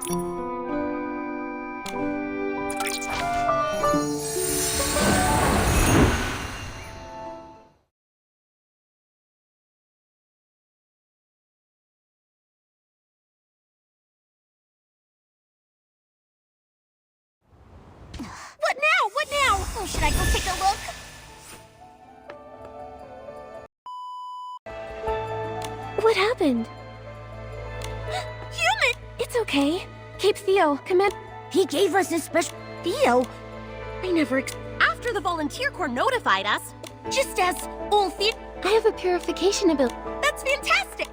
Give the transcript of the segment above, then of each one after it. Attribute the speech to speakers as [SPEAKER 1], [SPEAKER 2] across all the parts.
[SPEAKER 1] What now? What now? Oh, should I go take a look?
[SPEAKER 2] What happened?
[SPEAKER 1] Human!
[SPEAKER 2] It's okay. Cape Theo, command.
[SPEAKER 1] He gave us his special... Theo? I never After the Volunteer Corps notified us, just as old Theo...
[SPEAKER 2] I have a purification ability.
[SPEAKER 1] That's fantastic!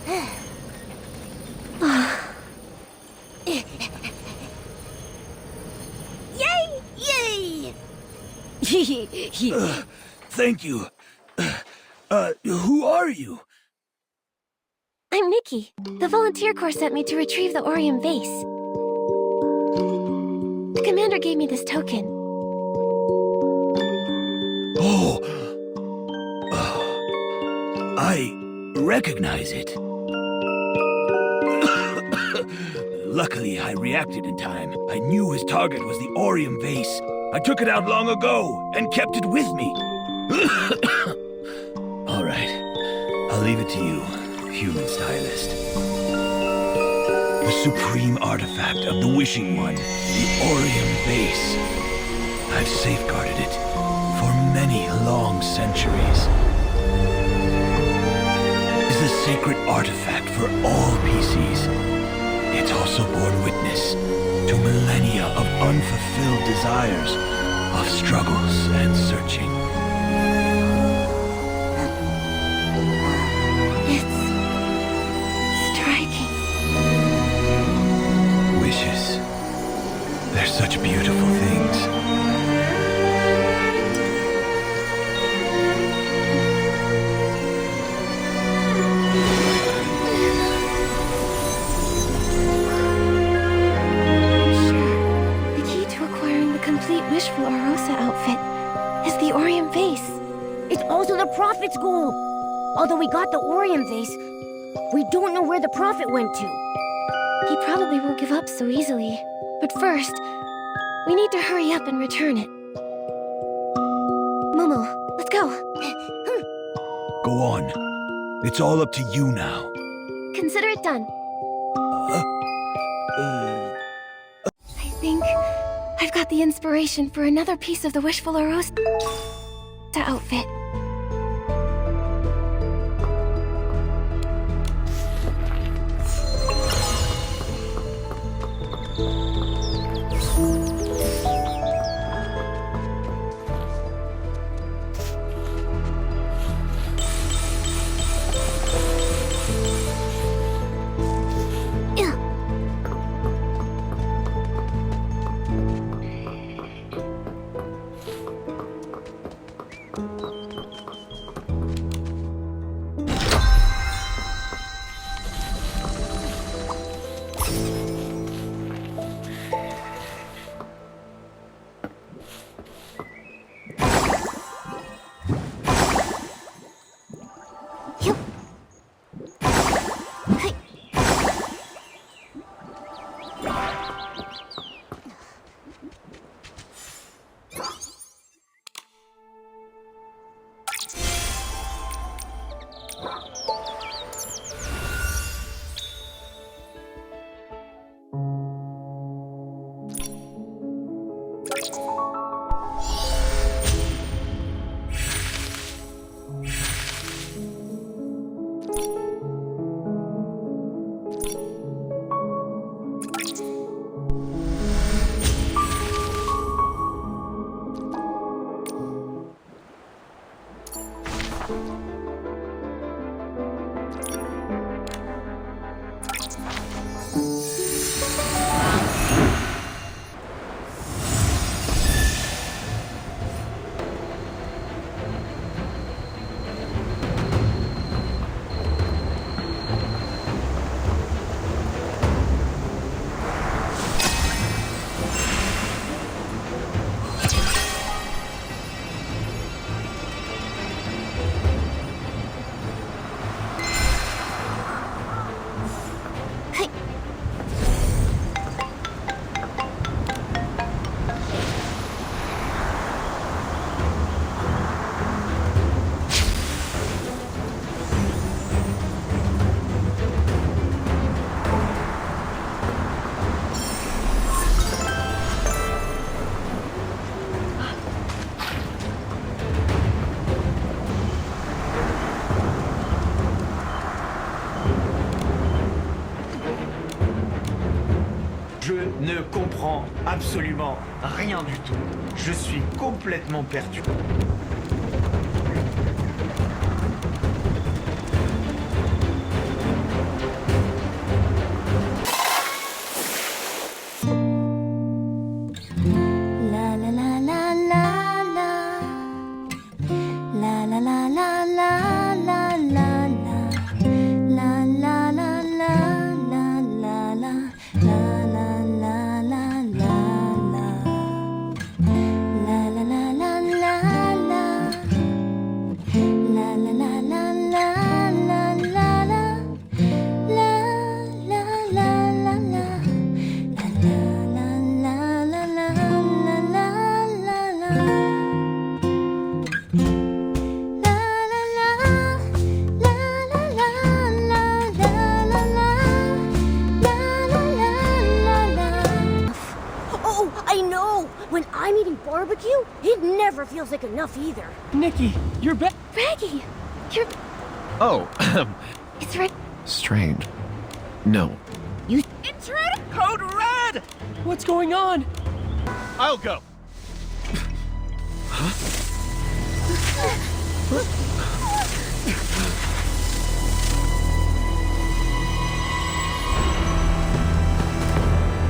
[SPEAKER 1] Yay!
[SPEAKER 3] Thank you. Who are you?
[SPEAKER 2] I'm Nikki. The volunteer corps sent me to retrieve the Orium vase. The commander gave me this token.
[SPEAKER 3] Oh. I recognize it. Luckily, I reacted in time. I knew his target was the Orium vase. I took it out long ago and kept it with me. All right. I'll leave it to you, human stylist. The supreme artifact of the Wishing One, the Orium vase. I've safeguarded it for many long centuries. It's a sacred artifact for all PCs. It's also borne witness to millennia of unfulfilled desires, of struggles and searching.
[SPEAKER 2] It's striking.
[SPEAKER 3] Wishes. They're such beautiful things.
[SPEAKER 2] Wishful Arosa outfit is the Orium vase.
[SPEAKER 1] It's also the Prophet's goal. Although we got the Orium vase, we don't know where the Prophet went to.
[SPEAKER 2] He probably won't give up so easily. But first, we need to hurry up and return it. Momo, let's go.
[SPEAKER 3] Go on. It's all up to you now.
[SPEAKER 2] Consider it done. I think I've got the inspiration for another piece of the Wishful Arosa outfit.
[SPEAKER 4] Je ne comprends absolument rien du tout. Je suis complètement perdu.
[SPEAKER 1] barbecue? It never feels like enough either.
[SPEAKER 5] Nikki, you're back.
[SPEAKER 2] Raggy! You're...
[SPEAKER 6] Oh,
[SPEAKER 2] It's right...
[SPEAKER 6] strange. No.
[SPEAKER 2] You...
[SPEAKER 1] Intruder!
[SPEAKER 5] Code Red! What's going on?
[SPEAKER 6] I'll go.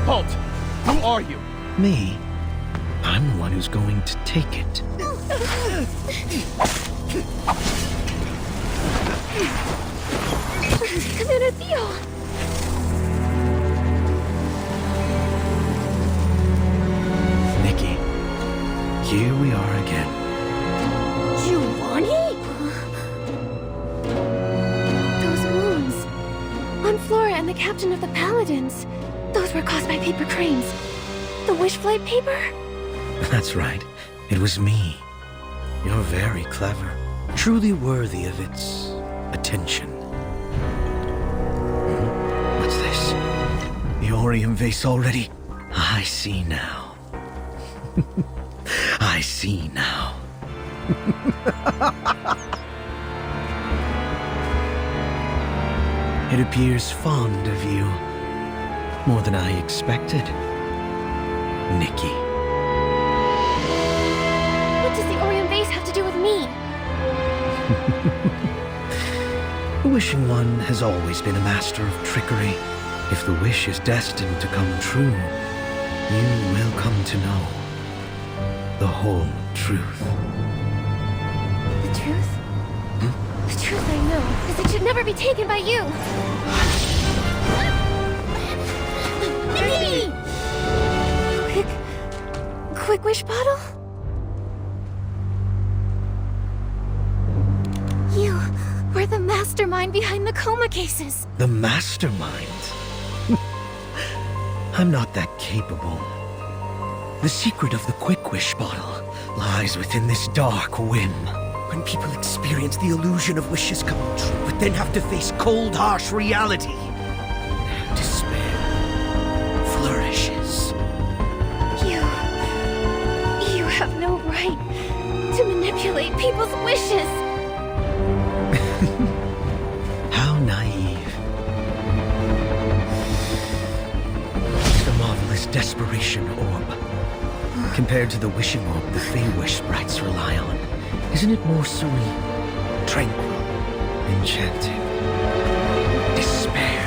[SPEAKER 6] Halt! Who are you?
[SPEAKER 3] Me? I'm the one who's going to take it.
[SPEAKER 2] Commander Theo!
[SPEAKER 3] Nikki, here we are again.
[SPEAKER 1] Giovanni?
[SPEAKER 2] Those wounds. On Flora and the captain of the Paladins. Those were caused by paper cranes. The wish flight paper?
[SPEAKER 3] That's right. It was me. You're very clever. Truly worthy of its attention. What's this? The Orium vase already? I see now. I see now. It appears fond of you. More than I expected. Nikki.
[SPEAKER 2] What does the Orium vase have to do with me?
[SPEAKER 3] The Wishing One has always been a master of trickery. If the wish is destined to come true, you will come to know the whole truth.
[SPEAKER 2] The truth? The truth I know is it should never be taken by you.
[SPEAKER 1] Nikki!
[SPEAKER 2] Quick wish bottle? You were the mastermind behind the coma cases.
[SPEAKER 3] The mastermind? I'm not that capable. The secret of the Quick Wish bottle lies within this dark whim. When people experience the illusion of wishes coming true, but then have to face cold, harsh reality, despair flourishes.
[SPEAKER 2] You have no right to manipulate people's wishes.
[SPEAKER 3] How naive. The marvelous desperation orb. Compared to the wishing orb the Fey-Wish sprites rely on, isn't it more serene, tranquil, enchanting? Despair.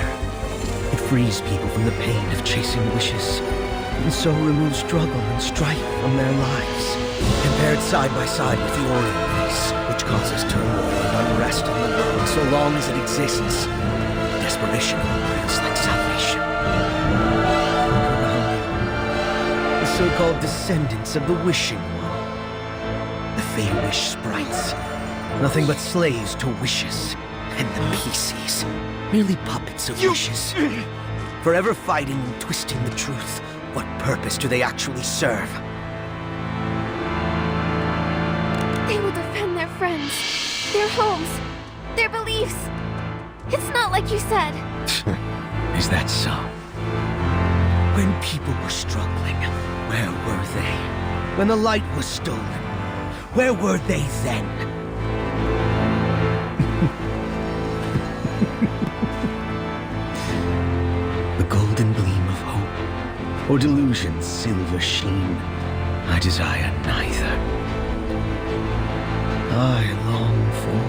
[SPEAKER 3] It frees people from the pain of chasing wishes, and so removes struggle and strife from their lives. Compared side by side with the Orium vase, which causes turmoil and unrest in the world so long as it exists, desperation feels like salvation. Look around you. The so-called descendants of the Wishing One. The Fey-Wish sprites. Nothing but slaves to wishes. And the PCs. Merely puppets of wishes. Forever fighting and twisting the truth. What purpose do they actually serve?
[SPEAKER 2] They will defend their friends, their homes, their beliefs. It's not like you said.
[SPEAKER 3] Is that so? When people were struggling, where were they? When the light was stolen, where were they then? The golden gleam of hope, or delusion's silver sheen, I desire neither. I long for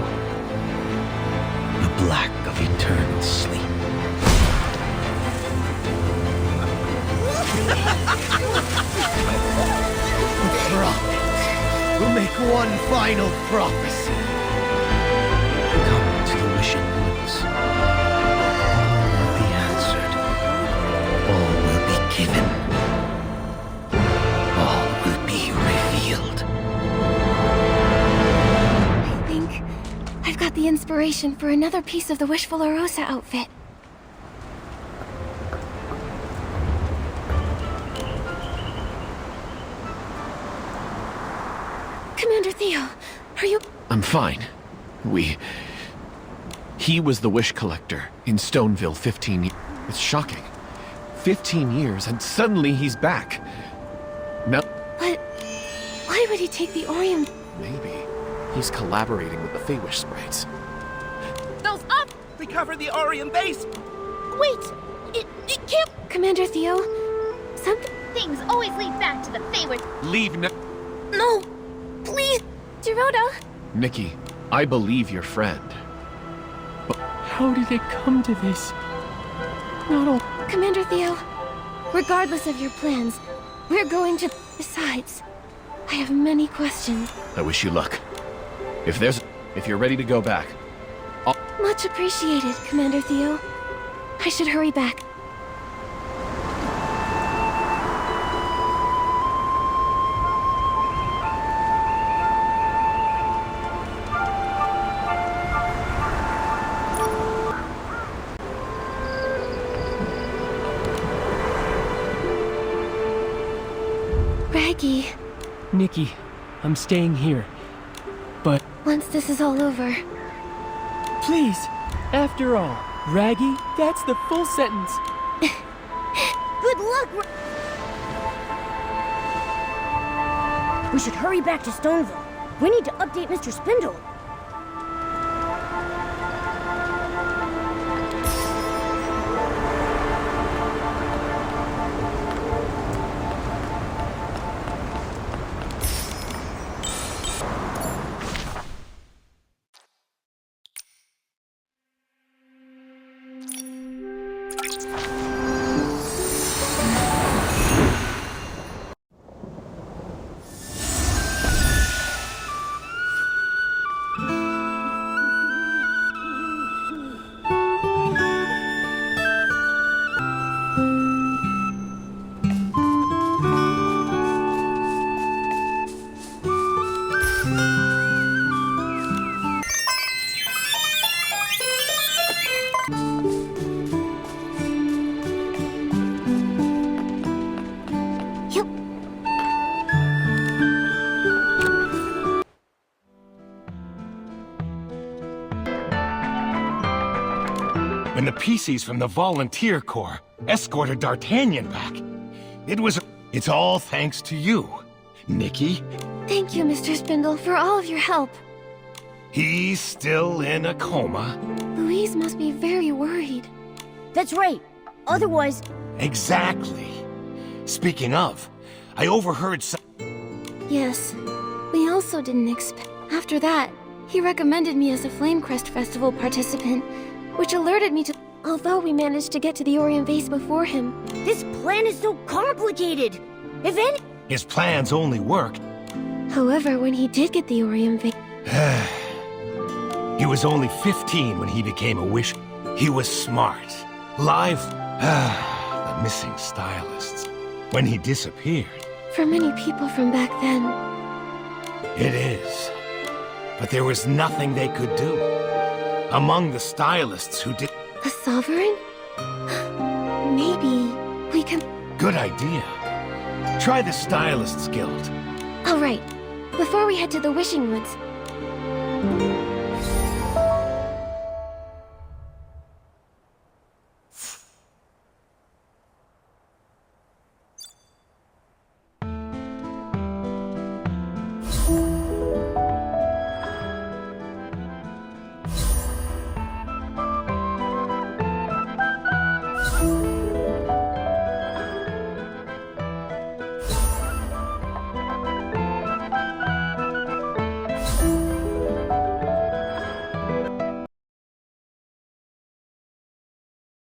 [SPEAKER 3] the black of eternal sleep. The prophet will make one final prophecy. Come to the wishing woods. All will be answered. All will be given. All will be revealed.
[SPEAKER 2] I think I've got the inspiration for another piece of the Wishful Arosa outfit. Commander Theo, are you...
[SPEAKER 6] I'm fine. He was the wish collector in Stoneville 15 years. It's shocking. 15 years and suddenly he's back. Now...
[SPEAKER 2] But Why would he take the Orium?
[SPEAKER 6] Maybe he's collaborating with the Feywish sprites.
[SPEAKER 5] Those up! Recover the Orium base!
[SPEAKER 1] Wait! It can't...
[SPEAKER 2] Commander Theo, something...
[SPEAKER 7] Things always lead back to the Feywish.
[SPEAKER 6] Leave no-
[SPEAKER 1] No! Please!
[SPEAKER 2] Geroda!
[SPEAKER 6] Nikki, I believe your friend.
[SPEAKER 5] How did it come to this? Not all...
[SPEAKER 2] Commander Theo, regardless of your plans, we're going to... Besides, I have many questions.
[SPEAKER 6] I wish you luck. If you're ready to go back,
[SPEAKER 2] Much appreciated, Commander Theo. I should hurry back. Raggy,
[SPEAKER 5] Nikki, I'm staying here. But
[SPEAKER 2] once this is all over,
[SPEAKER 5] please, after all, Raggy, that's the full sentence.
[SPEAKER 1] Good luck! We should hurry back to Stoneville. We need to update Mr. Spindle.
[SPEAKER 8] When the PCs from the Volunteer Corps escorted D'Artagnan back, it's all thanks to you, Nikki.
[SPEAKER 2] thank you, Mr. Spindle, for all of your help.
[SPEAKER 8] He's still in a coma.
[SPEAKER 2] Louise must be very worried.
[SPEAKER 1] That's right. Otherwise...
[SPEAKER 8] Exactly. Speaking of, I overheard some...
[SPEAKER 2] Yes, we also didn't expect... After that, he recommended me as a Flamecrest Festival participant, which alerted me to... Although we managed to get to the Orium base before him.
[SPEAKER 1] This plan is so complicated! If any...
[SPEAKER 8] His plans only worked.
[SPEAKER 2] However, when he did get the Orium base...
[SPEAKER 8] He was only 15 when he became a wish. He was smart. Live... the missing stylists. When he disappeared...
[SPEAKER 2] For many people from back then...
[SPEAKER 8] It is. But there was nothing they could do. Among the stylists who did...
[SPEAKER 2] A sovereign? Maybe we can...
[SPEAKER 8] Good idea. Try the Stylists Guild.
[SPEAKER 2] All right, before we head to the Wishing Woods...